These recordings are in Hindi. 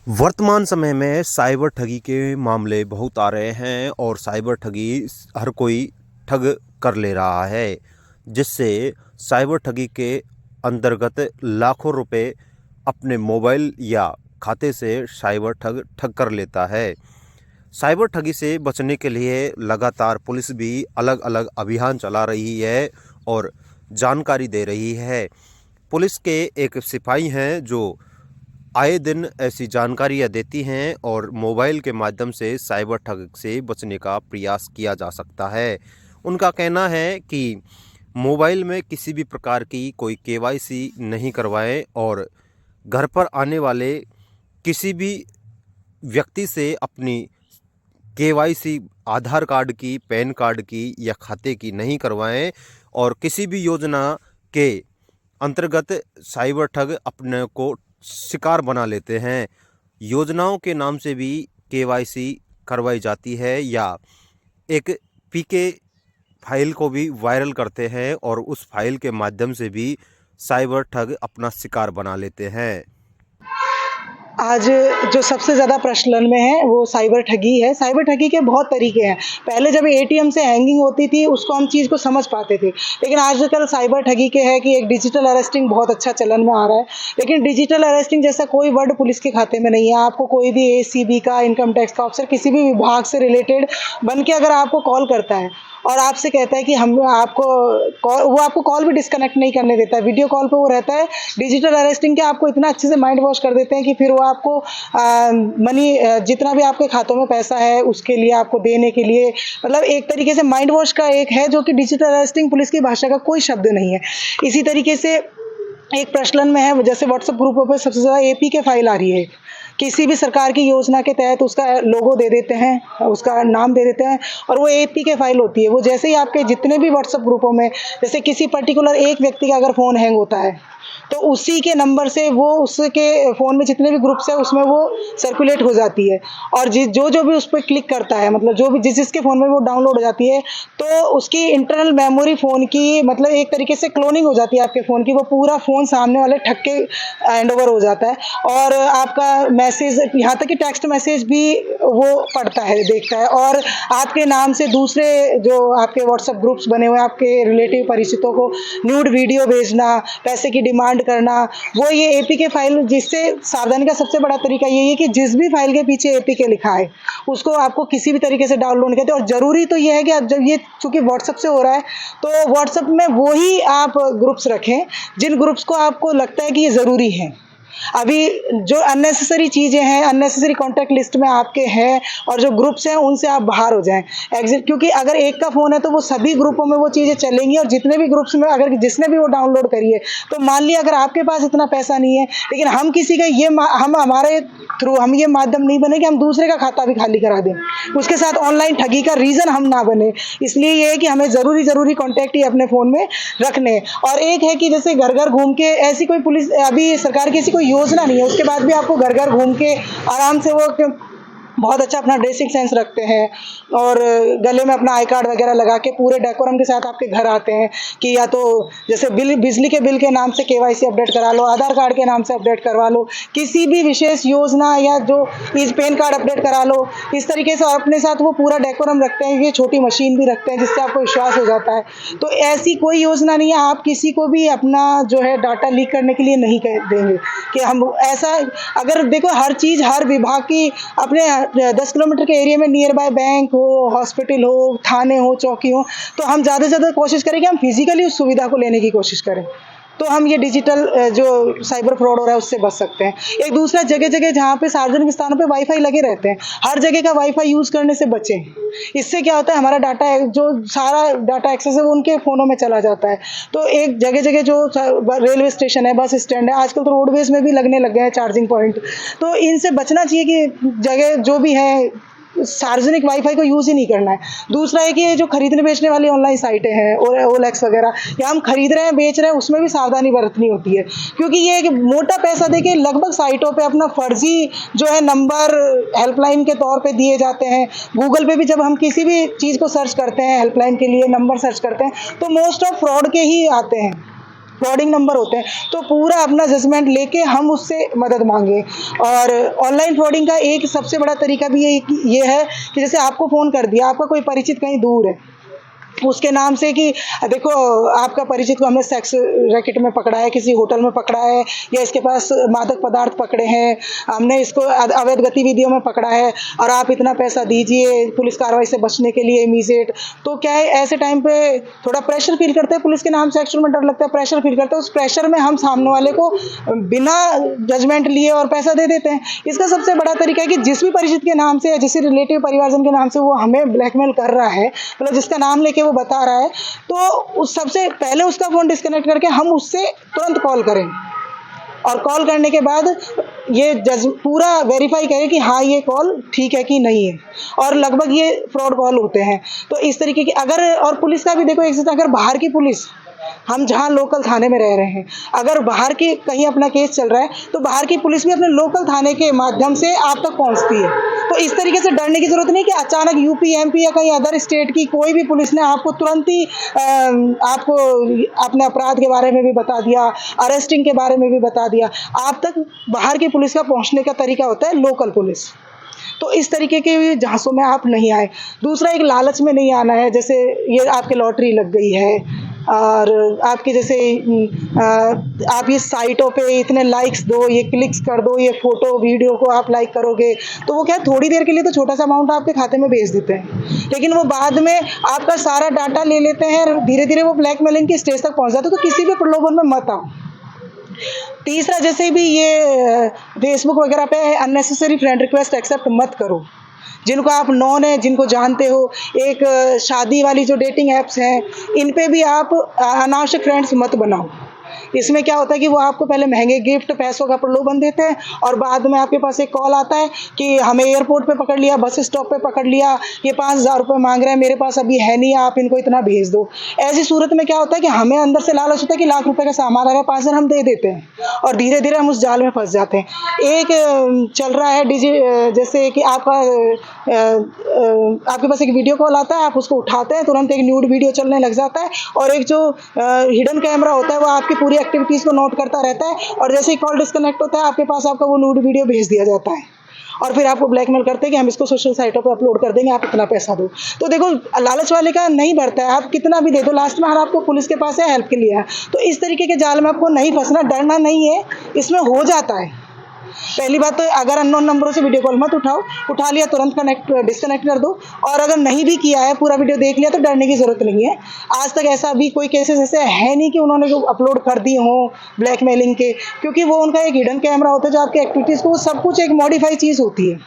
वर्तमान समय में साइबर ठगी के मामले बहुत आ रहे हैं और साइबर ठगी हर कोई ठग कर ले रहा है, जिससे साइबर ठगी के अंतर्गत लाखों रुपए अपने मोबाइल या खाते से साइबर ठग कर लेता है। साइबर ठगी से बचने के लिए लगातार पुलिस भी अलग अलग अभियान चला रही है और जानकारी दे रही है। पुलिस के एक सिपाही हैं जो आए दिन ऐसी जानकारियाँ देती हैं और मोबाइल के माध्यम से साइबर ठग से बचने का प्रयास किया जा सकता है। उनका कहना है कि मोबाइल में किसी भी प्रकार की कोई केवाईसी नहीं करवाएं और घर पर आने वाले किसी भी व्यक्ति से अपनी केवाईसी आधार कार्ड की, पैन कार्ड की या खाते की नहीं करवाएं और किसी भी योजना के अंतर्गत साइबर ठग अपने को शिकार बना लेते हैं। योजनाओं के नाम से भी केवाईसी करवाई जाती है या एक पीके फाइल को भी वायरल करते हैं और उस फाइल के माध्यम से भी साइबर ठग अपना शिकार बना लेते हैं। आज जो सबसे ज़्यादा प्रचलन में है वो साइबर ठगी है। साइबर ठगी के बहुत तरीके हैं। पहले जब एटीएम से हैंगिंग होती थी उसको हम चीज़ को समझ पाते थे, लेकिन आजकल साइबर ठगी के है कि एक डिजिटल अरेस्टिंग बहुत अच्छा चलन में आ रहा है। लेकिन डिजिटल अरेस्टिंग जैसा कोई वर्ड पुलिस के खाते में नहीं है। आपको कोई भी एसीबी का, इनकम टैक्स का ऑफिसर, किसी भी विभाग से रिलेटेड बन के अगर आपको कॉल करता है और आपसे कहता है कि हम आपको वो आपको कॉल भी डिस्कनेक्ट नहीं करने देता है, वीडियो कॉल पे वो रहता है। डिजिटल अरेस्टिंग के आपको इतना अच्छे से माइंड वॉश कर देते हैं कि फिर वो आपको मनी जितना भी आपके खातों में पैसा है उसके लिए आपको देने के लिए, मतलब एक तरीके से माइंड वॉश का एक है जो कि डिजिटल अरेस्टिंग पुलिस की भाषा का कोई शब्द नहीं है। इसी तरीके से एक प्रचलन में है, जैसे व्हाट्सएप ग्रुपों पर सबसे ज़्यादा एपी के फाइल आ रही है। किसी भी सरकार की योजना के तहत उसका लोगो दे देते हैं, उसका नाम दे देते हैं और वो एपी के फाइल होती है। वो जैसे ही आपके जितने भी व्हाट्सएप ग्रुपों में, जैसे किसी पर्टिकुलर एक व्यक्ति का अगर फ़ोन हैंग होता है तो उसी के नंबर से वो उसके फ़ोन में जितने भी ग्रुप्स हैं उसमें वो सर्कुलेट हो जाती है और जो भी उस पर क्लिक करता है, मतलब जो भी जिसके फ़ोन में वो डाउनलोड हो जाती है, तो उसकी इंटरनल मेमोरी फ़ोन की, मतलब एक तरीके से क्लोनिंग हो जाती है आपके फ़ोन की। वो पूरा फ़ोन सामने वाले ठग के हैंड ओवर हो जाता है और आपका मैसेज, यहाँ तक कि टेक्स्ट मैसेज भी वो पढ़ता है, देखता है और आपके नाम से दूसरे जो आपके व्हाट्सएप ग्रुप्स बने हुए हैं, आपके रिलेटिव परिचितों को न्यूड वीडियो भेजना, पैसे की डिमांड करना, वो ये एपीके फाइल। जिससे सावधानी का सबसे बड़ा तरीका यही है कि जिस भी फाइल के पीछे एपीके लिखा है उसको आपको किसी भी तरीके से डाउनलोड करते हैं। और ज़रूरी तो ये है कि आप जब ये चूँकि व्हाट्सएप से हो रहा है तो व्हाट्सएप में वो ही आप ग्रुप्स रखें जिन ग्रुप्स को आपको लगता है कि ये ज़रूरी है। अभी जो अननेसेसरी चीज़ें हैं, अननेसेसरी कॉन्टैक्ट लिस्ट में आपके हैं और जो ग्रुप्स हैं उनसे आप बाहर हो जाएं, एग्जिट। क्योंकि अगर एक का फ़ोन है तो वो सभी ग्रुपों में वो चीज़ें चलेंगी और जितने भी ग्रुप्स में अगर जिसने भी वो डाउनलोड करी है, तो मान लिया अगर आपके पास इतना पैसा नहीं है लेकिन हम किसी का ये हम हमारे थ्रू हम ये माध्यम नहीं बने कि हम दूसरे का खाता भी खाली करा दें, उसके साथ ऑनलाइन ठगी का रीज़न हम ना बने। इसलिए ये है कि हमें ज़रूरी कॉन्टैक्ट ही अपने फ़ोन में रखने। और एक है कि जैसे घर घर घूम के, ऐसी कोई पुलिस अभी सरकार की ऐसी कोई योजना नहीं है, उसके बाद भी आपको घर घर घूम के आराम से वो बहुत अच्छा अपना ड्रेसिंग सेंस रखते हैं और गले में अपना आई कार्ड वगैरह लगा के पूरे डेकोरम के साथ आपके घर आते हैं कि या तो जैसे बिजली के बिल के नाम से केवाईसी अपडेट करा लो, आधार कार्ड के नाम से अपडेट करवा लो, किसी भी विशेष योजना या जो इस पैन कार्ड अपडेट करा लो, इस तरीके से। और अपने साथ वो पूरा डेकोरम रखते हैं, ये छोटी मशीन भी रखते हैं जिससे आपको विश्वास हो जाता है। तो ऐसी कोई योजना नहीं है, आप किसी को भी अपना जो है डाटा लीक करने के लिए नहीं देंगे कि हम ऐसा। अगर देखो हर चीज़, हर विभाग की अपने 10 किलोमीटर के एरिया में नियर बाय बैंक हो, हॉस्पिटल हो, थाने हो, चौकी हो, तो हम ज़्यादा से ज़्यादा कोशिश करें कि हम फिजिकली उस सुविधा को लेने की कोशिश करें, तो हम ये डिजिटल जो साइबर फ्रॉड हो रहा है उससे बच सकते हैं। एक दूसरा जगह जहाँ पे सार्वजनिक स्थानों पे वाईफाई लगे रहते हैं, हर जगह का वाईफाई यूज़ करने से बचें। इससे क्या होता है, हमारा डाटा जो सारा डाटा एक्सेस है वो उनके फ़ोनों में चला जाता है। तो एक जगह जो रेलवे स्टेशन है, बस स्टैंड है, आजकल तो रोडवेज में भी लगने लग गए हैं चार्जिंग पॉइंट, तो इनसे बचना चाहिए कि जगह जो भी है सार्वजनिक वाईफाई को यूज़ ही नहीं करना है। दूसरा है कि ये जो खरीदने बेचने वाली ऑनलाइन साइटें हैं, ओएलएक्स वगैरह, या हम खरीद रहे हैं, बेच रहे हैं, उसमें भी सावधानी बरतनी होती है। क्योंकि ये कि मोटा पैसा देके लगभग साइटों पे अपना फर्जी जो है नंबर हेल्पलाइन के तौर पे दिए जाते हैं। गूगल पे भी जब हम किसी भी चीज़ को सर्च करते हैं, हेल्पलाइन के लिए नंबर सर्च करते हैं, तो मोस्ट ऑफ फ्रॉड के ही आते हैं। फ्रॉडिंग नंबर होते हैं, तो पूरा अपना जजमेंट लेके हम उससे मदद मांगे। और ऑनलाइन फ्रॉडिंग का एक सबसे बड़ा तरीका भी ये है कि जैसे आपको फ़ोन कर दिया, आपका कोई परिचित कहीं दूर है, उसके नाम से कि देखो आपका परिचित को हमने सेक्स रैकेट में पकड़ा है, किसी होटल में पकड़ा है, या इसके पास मादक पदार्थ पकड़े हैं, हमने इसको अवैध गतिविधियों में पकड़ा है और आप इतना पैसा दीजिए पुलिस कार्रवाई से बचने के लिए इमीडिएट। तो क्या है, ऐसे टाइम पे थोड़ा प्रेशर फील करते हैं, पुलिस के नाम से एक्चुअल में डर लगता है, प्रेशर फील करते हैं, उस प्रेशर में हम सामने वाले को बिना जजमेंट लिए और पैसा दे देते हैं। इसका सबसे बड़ा तरीका है कि जिस भी परिचित के नाम से या जिस रिलेटिव परिवारजन के नाम से वो हमें ब्लैकमेल कर रहा है, मतलब जिसका नाम लेके वो बता रहा है, तो उस सबसे पहले उसका फ़ोन डिस्कनेक्ट करके हम उससे तुरंत कॉल करें और कॉल करने के बाद ये पूरा वेरीफाई करें कि हाँ ये कॉल ठीक है कि नहीं है, और लगभग ये फ्रॉड कॉल होते हैं। तो इस तरीके की अगर, और पुलिस का भी देखो एक चीज़, अगर बाहर की पुलिस, हम जहाँ लोकल थाने में रह रहे हैं, अगर बाहर की कहीं अपना केस चल रहा है तो बाहर की पुलिस भी अपने लोकल थाने के माध्यम से आप तक पहुँचती है। तो इस तरीके से डरने की ज़रूरत नहीं कि अचानक यूपी, एमपी या कहीं अदर स्टेट की कोई भी पुलिस ने आपको तुरंत ही आपको अपने अपराध के बारे में भी बता दिया, अरेस्टिंग के बारे में भी बता दिया। आप तक बाहर की पुलिस का पहुँचने का तरीका होता है लोकल पुलिस। तो इस तरीके के झांसों में आप नहीं आए। दूसरा, एक लालच में नहीं आना है, जैसे ये आपके लॉटरी लग गई है और आपके जैसे आप ये साइटों पे इतने लाइक्स दो, ये क्लिक्स कर दो, ये फ़ोटो वीडियो को आप लाइक करोगे, तो वो क्या है, थोड़ी देर के लिए तो छोटा सा अमाउंट आपके खाते में भेज देते हैं, लेकिन वो बाद में आपका सारा डाटा ले लेते हैं और धीरे धीरे वो ब्लैकमेलिंग के स्टेज तक पहुंच जाते हैं। तो किसी भी प्रलोभन में मत आओ। तीसरा, जैसे भी ये फेसबुक वगैरह पे अननेसेसरी फ्रेंड रिक्वेस्ट एक्सेप्ट मत करो, जिनको आप नॉन है, जिनको जानते हो। एक शादी वाली जो डेटिंग ऐप्स हैं, इन पे भी आप अनावश्यक फ्रेंड्स मत बनाओ। इसमें क्या होता है कि वो आपको पहले महंगे गिफ्ट, पैसों का प्रलोभन देते हैं और बाद में आपके पास एक कॉल आता है कि हमें एयरपोर्ट पे पकड़ लिया, बस स्टॉप पे पकड़ लिया, ये 5,000 रुपये मांग रहे हैं, मेरे पास अभी है नहीं, आप इनको इतना भेज दो। ऐसी सूरत में क्या होता है कि हमें अंदर से लालच होता है कि लाख रुपए का सामान आ रहा है, 5,000 हम दे देते हैं और धीरे धीरे हम उस जाल में फंस जाते हैं। एक चल रहा है जैसे कि आपके पास एक वीडियो कॉल आता है, आप उसको उठाते हैं, तुरंत एक न्यूड वीडियो चलने लग जाता है और एक जो हिडन कैमरा होता है वो आपकी पूरी एक्टिविटीज़ को नोट करता रहता है और जैसे ही कॉल डिस्कनेक्ट होता है आपके पास आपका वो न्यूड वीडियो भेज दिया जाता है और फिर आपको ब्लैकमेल करते हैं कि हम इसको सोशल साइटों पे अपलोड कर देंगे, आप इतना पैसा दो। तो देखो, लालच वाले का नहीं बढ़ता है, आप कितना भी दे दो, लास्ट में हर आपको पुलिस के पास है हेल्प के लिए है। तो इस तरीके के जाल में आपको नहीं फंसना, डरना नहीं है, इसमें हो जाता है। पहली बात तो अगर अननोन नंबरों से वीडियो कॉल मत उठाओ, उठा लिया तुरंत डिस्कनेक्ट कर दो, और अगर नहीं भी किया है, पूरा वीडियो देख लिया, तो डरने की ज़रूरत नहीं है। आज तक ऐसा भी कोई केसेस ऐसे है नहीं कि उन्होंने अपलोड कर दिए हों ब्लैकमेलिंग के, क्योंकि वो उनका एक हिडन कैमरा होता है जो आपकी एक्टिविटीज़ को, वो सब कुछ एक मॉडिफाई चीज़ होती है।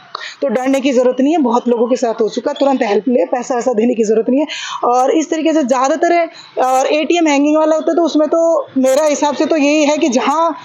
तो डरने की ज़रूरत नहीं है, बहुत लोगों के साथ हो चुका, तुरंत हेल्प ले, पैसा वैसा देने की ज़रूरत नहीं है। और इस तरीके से ज़्यादातर और ATM हैंगिंग वाला होता है, तो उसमें तो मेरा हिसाब से तो यही है कि जहाँ